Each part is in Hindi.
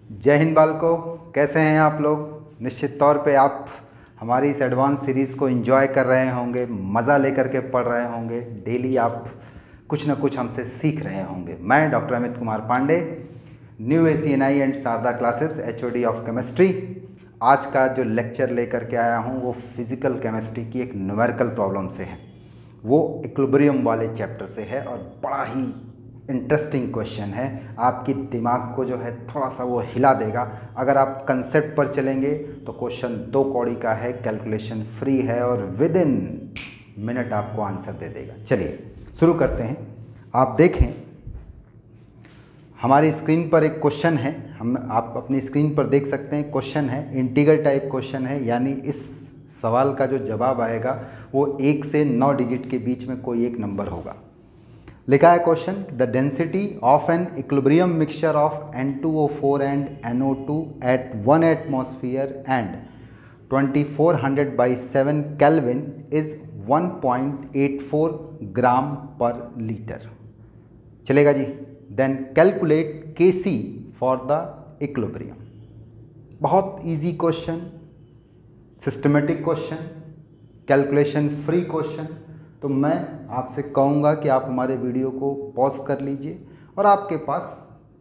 जय हिंद बालकों, कैसे हैं आप लोग। निश्चित तौर पे आप हमारी इस एडवांस सीरीज़ को एंजॉय कर रहे होंगे, मज़ा लेकर के पढ़ रहे होंगे। डेली आप कुछ ना कुछ हमसे सीख रहे होंगे। मैं doctor Amit Kumar Pandey, new ACNI and Sharda classes HOD of chemistry. आज का जो लेक्चर लेकर के आया हूँ वो फिज़िकल केमिस्ट्री की एक न्यूमेरिकल प्रॉब्लम से है, वो इक्विलिब्रियम वाले चैप्टर से है और बड़ा ही इंटरेस्टिंग क्वेश्चन है। आपकी दिमाग को जो है थोड़ा सा वो हिला देगा। अगर आप कंसेप्ट पर चलेंगे तो क्वेश्चन 2 कौड़ी का है, कैलकुलेशन फ्री है और विद इन मिनट आपको आंसर दे देगा। चलिए शुरू करते हैं। आप देखें हमारी स्क्रीन पर एक क्वेश्चन है, आप अपनी स्क्रीन पर देख सकते हैं। क्वेश्चन है इंटीग्रल टाइप क्वेश्चन है, यानी इस सवाल का जो जवाब आएगा वो 1 से 9 डिजिट के बीच में कोई एक नंबर होगा। लिखा है question, the density of an equilibrium mixture of N2O4 and NO2 at 1 atmosphere and 2400/7 kelvin is 1.84 gram per litre. चलेगा जी। Then calculate Kc for the equilibrium. बहुत easy question, systematic question, calculation free question. तो मैं आपसे कहूँगा कि आप हमारे वीडियो को पॉज कर लीजिए और आपके पास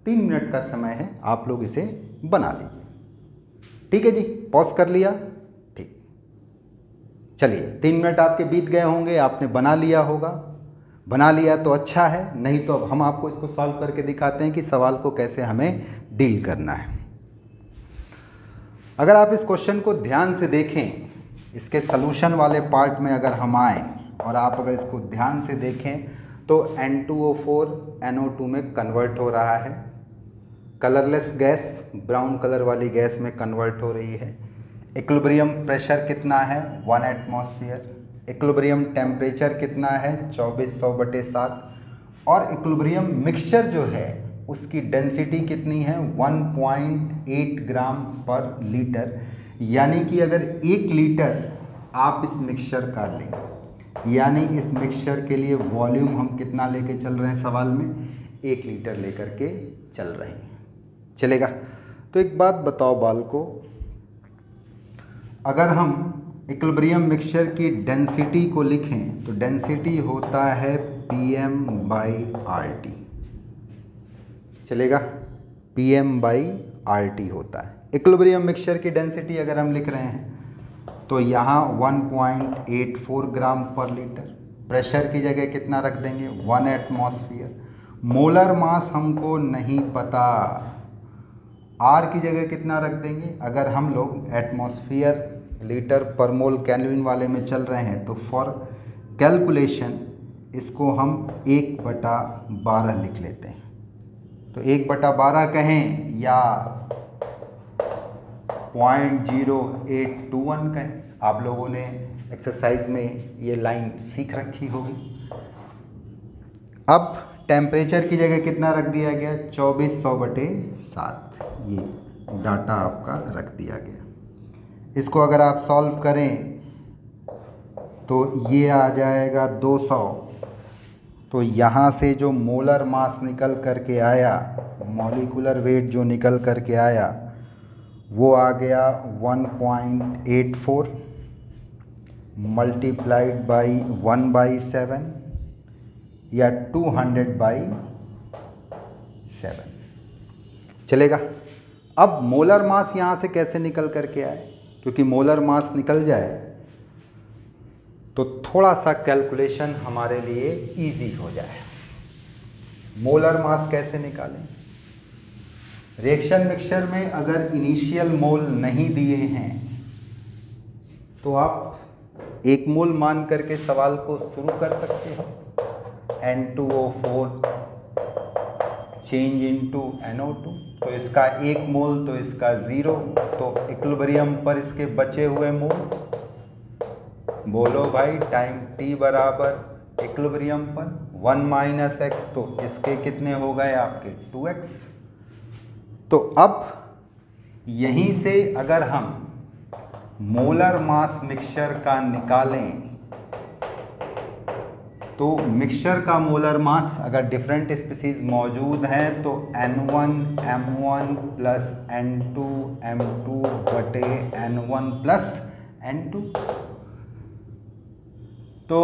3 मिनट का समय है, आप लोग इसे बना लीजिए। ठीक है जी, पॉज कर लिया। ठीक, चलिए 3 मिनट आपके बीत गए होंगे, आपने बना लिया होगा। बना लिया तो अच्छा है, नहीं तो अब हम आपको इसको सॉल्व करके दिखाते हैं कि सवाल को कैसे हमें डील करना है। अगर आप इस क्वेश्चन को ध्यान से देखें, इसके सलूशन वाले पार्ट में अगर हम आए और आप अगर इसको ध्यान से देखें तो N2O4 NO2 में कन्वर्ट हो रहा है। कलरलेस गैस ब्राउन कलर वाली गैस में कन्वर्ट हो रही है। इक्विलिब्रियम प्रेशर कितना है? 1 एटमॉस्फेयर। इक्विलिब्रियम टेम्परेचर कितना है? 2400/7। और इक्विलिब्रियम मिक्सचर जो है उसकी डेंसिटी कितनी है? 1.8 ग्राम पर लीटर। यानी कि अगर 1 लीटर आप इस मिक्सचर का लें, यानी इस मिक्सचर के लिए वॉल्यूम हम कितना लेके चल रहे हैं सवाल में? 1 लीटर लेकर के चल रहे हैं। चलेगा। तो एक बात बताओ बालकों, अगर हम इक्विलिब्रियम मिक्सचर की डेंसिटी को लिखें तो डेंसिटी होता है PM/RT। चलेगा, PM/RT होता है। इक्विलिब्रियम मिक्सचर की डेंसिटी अगर हम लिख रहे हैं तो यहाँ 1.84 ग्राम पर लीटर। प्रेशर की जगह कितना रख देंगे? 1 एटमॉस्फेयर। मोलर मास हमको नहीं पता, R की जगह कितना रख देंगे? अगर हम लोग एटमॉस्फेयर लीटर पर मोल केल्विन वाले में चल रहे हैं तो फॉर कैलकुलेशन इसको हम 1/12 लिख लेते हैं। तो 1/12 कहें या 0.0821 कहें। आप लोगों ने एक्सरसाइज में ये लाइन सीख रखी होगी। अब टेम्परेचर की जगह कितना रख दिया गया? 2400/7। ये डाटा आपका रख दिया गया। इसको अगर आप सॉल्व करें तो ये आ जाएगा 200। तो यहाँ से जो मोलर मास निकल करके आया, मॉलिक्यूलर वेट जो निकल करके आया वो आ गया 1.84 मल्टीप्लाइड बाई 1/7 या 200/7। चलेगा। अब मोलर मास यहाँ से कैसे निकल करके आए? क्योंकि मोलर मास निकल जाए तो थोड़ा सा कैलकुलेशन हमारे लिए इजी हो जाए। मोलर मास कैसे निकालें? रिएक्शन मिक्सचर में अगर इनिशियल मोल नहीं दिए हैं तो आप 1 मोल मान करके सवाल को शुरू कर सकते हो। N2O4 चेंज इनटू NO2, तो इसका 1 मोल तो इसका 0। तो इक्विलिब्रियम पर इसके बचे हुए मोल बोलो भाई, टाइम T बराबर इक्विलिब्रियम पर 1 - x, तो इसके कितने हो गए आपके? 2x। तो अब यहीं से अगर हम मोलर मास मिक्सचर का निकालें तो मिक्सचर का मोलर मास अगर डिफरेंट स्पीसीज मौजूद हैं तो N1 M1 plus N2 M2 बटे N1 प्लस N2। तो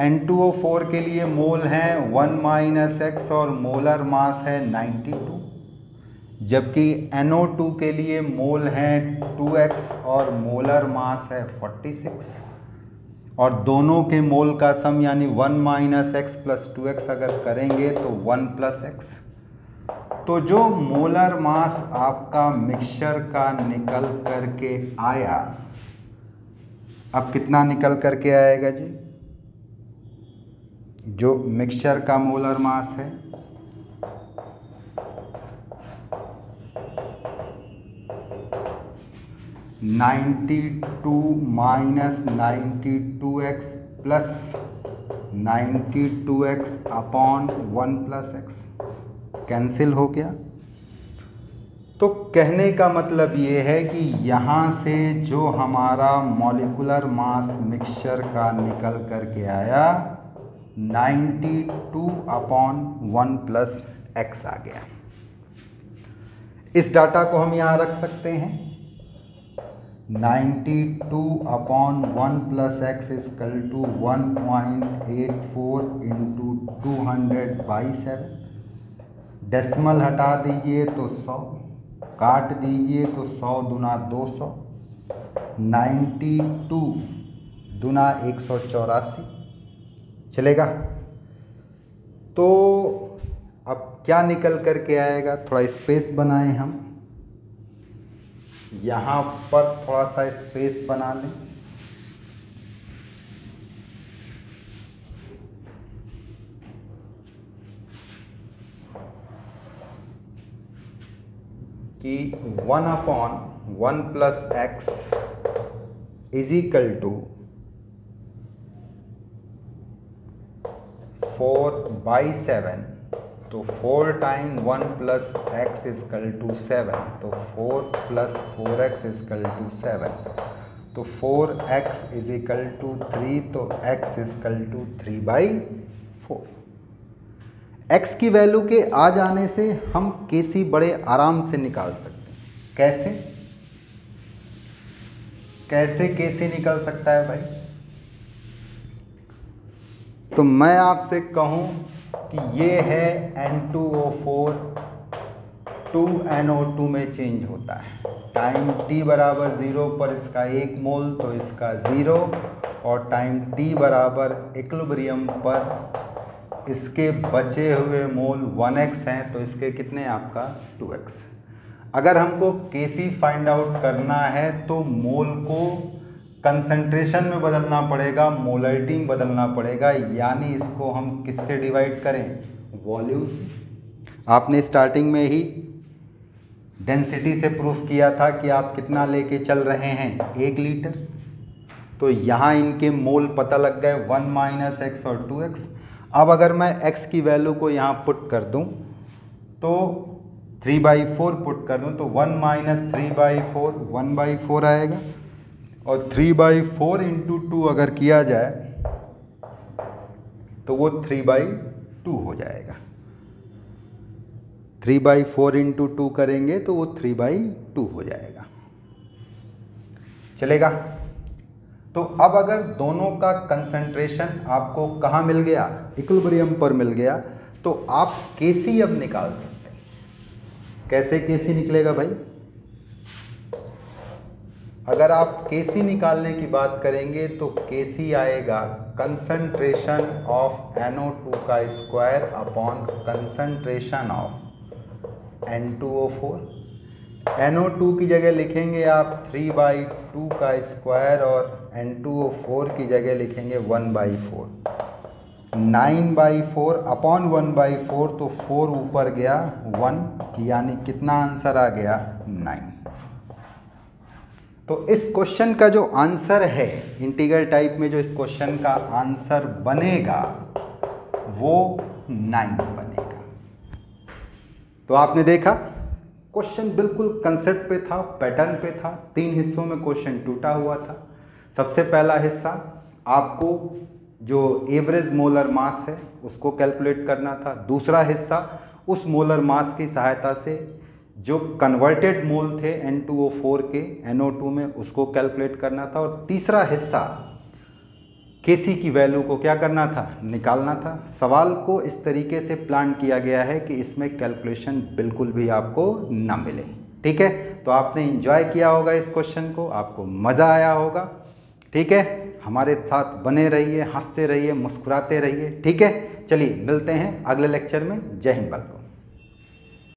N2O4 के लिए मोल हैं 1 माइनस एक्स और मोलर मास है 92, जबकि NO2 के लिए मोल हैं 2x और मोलर मास है 46, और दोनों के मोल का सम यानी 1 माइनस एक्स प्लस 2x अगर करेंगे तो 1 प्लस एक्स। तो जो मोलर मास आपका मिक्सचर का निकल करके आया, अब कितना निकल करके आएगा जी? जो मिक्सचर का मोलर मास है (92 minus 92x plus 92x upon 1 plus x) cancel हो गया। तो कहने का मतलब ये है कि यहाँ से जो हमारा मॉलिक्यूलर मास मिक्सचर का निकल करके आया 92 अपॉन 1 प्लस एक्स आ गया। इस डाटा को हम यहाँ रख सकते हैं। 92 upon 1 plus x is equal to 1.84 into 200/7। Decimal हटा दीजिए तो 100, काट दीजिए तो 100 दूना 200, 92 दूना 184 चलेगा। तो अब क्या निकल करके आएगा? थोड़ा स्पेस बनाएं हम, यहाँ पर थोड़ा सा स्पेस बना लें। कि 1 upon 1 plus x is equal to 4/7। तो 4 time 1 plus x is equal to 7, तो 4 प्लस 4x इजकल टू 7, तो 4x इज इक्वल टू 3, तो x इजकल टू 3/4। x की वैल्यू के आ जाने से हम केसी बड़े आराम से निकाल सकते हैं। कैसे कैसे केसी निकल सकता है भाई? तो मैं आपसे कहूं कि ये है N2O4 2NO2 में चेंज होता है। टाइम t बराबर 0 पर इसका 1 मोल तो इसका 0, और टाइम t बराबर इक्विलिब्रियम पर इसके बचे हुए मोल 1x हैं तो इसके कितने आपका 2x। अगर हमको Kc फाइंड आउट करना है तो मोल को कंसंट्रेशन में बदलना पड़ेगा, मोलरिटी में बदलना पड़ेगा, यानी इसको हम किससे डिवाइड करें? वॉल्यूम से। आपने स्टार्टिंग में ही डेंसिटी से प्रूफ किया था कि आप कितना लेके चल रहे हैं, 1 लीटर। तो यहाँ इनके मोल पता लग गए 1 माइनस एक्स और 2x। अब अगर मैं x की वैल्यू को यहाँ पुट कर दूँ तो 3/4 पुट कर दूँ तो 1 माइनस 3/4 1/4 आएगा, और 3/4 इंटू 2 अगर किया जाए तो वो 3/2 हो जाएगा। 3/4 इंटू 2 करेंगे तो वो 3/2 हो जाएगा। चलेगा? तो अब अगर दोनों का कंसंट्रेशन आपको कहाँ मिल गया? इक्विलिब्रियम पर मिल गया, तो आप Kc अब निकाल सकते हैं। कैसे Kc निकलेगा भाई? अगर आप Kc निकालने की बात करेंगे तो Kc आएगा कंसंट्रेशन ऑफ NO2 का square upon concentration of N2O4। NO2 की जगह लिखेंगे आप 3/2 का स्क्वायर और N2O4 की जगह लिखेंगे 1/4। 9/4 अपॉन 1/4, तो 4 ऊपर गया 1, यानी कितना आंसर आ गया? 9। तो इस क्वेश्चन का जो आंसर है, इंटीग्रल टाइप में जो इस क्वेश्चन का आंसर बनेगा वो 9 बनेगा। तो आपने देखा क्वेश्चन बिल्कुल कंसेप्ट पे था, पैटर्न पे था। 3 हिस्सों में क्वेश्चन टूटा हुआ था। सबसे पहला हिस्सा आपको जो एवरेज मोलर मास है उसको कैलकुलेट करना था। दूसरा हिस्सा उस मोलर मास की सहायता से जो कन्वर्टेड मोल थे N2O4 के NO2 में उसको कैलकुलेट करना था। और तीसरा हिस्सा Kc की वैल्यू को क्या करना था, निकालना था। सवाल को इस तरीके से प्लान किया गया है कि इसमें कैलकुलेशन बिल्कुल भी आपको ना मिले। ठीक है, तो आपने एंजॉय किया होगा इस क्वेश्चन को, आपको मज़ा आया होगा। ठीक है, हमारे साथ बने रहिए, हंसते रहिए, मुस्कुराते रहिए। ठीक है, चलिए मिलते हैं अगले लेक्चर में। जय हिंद।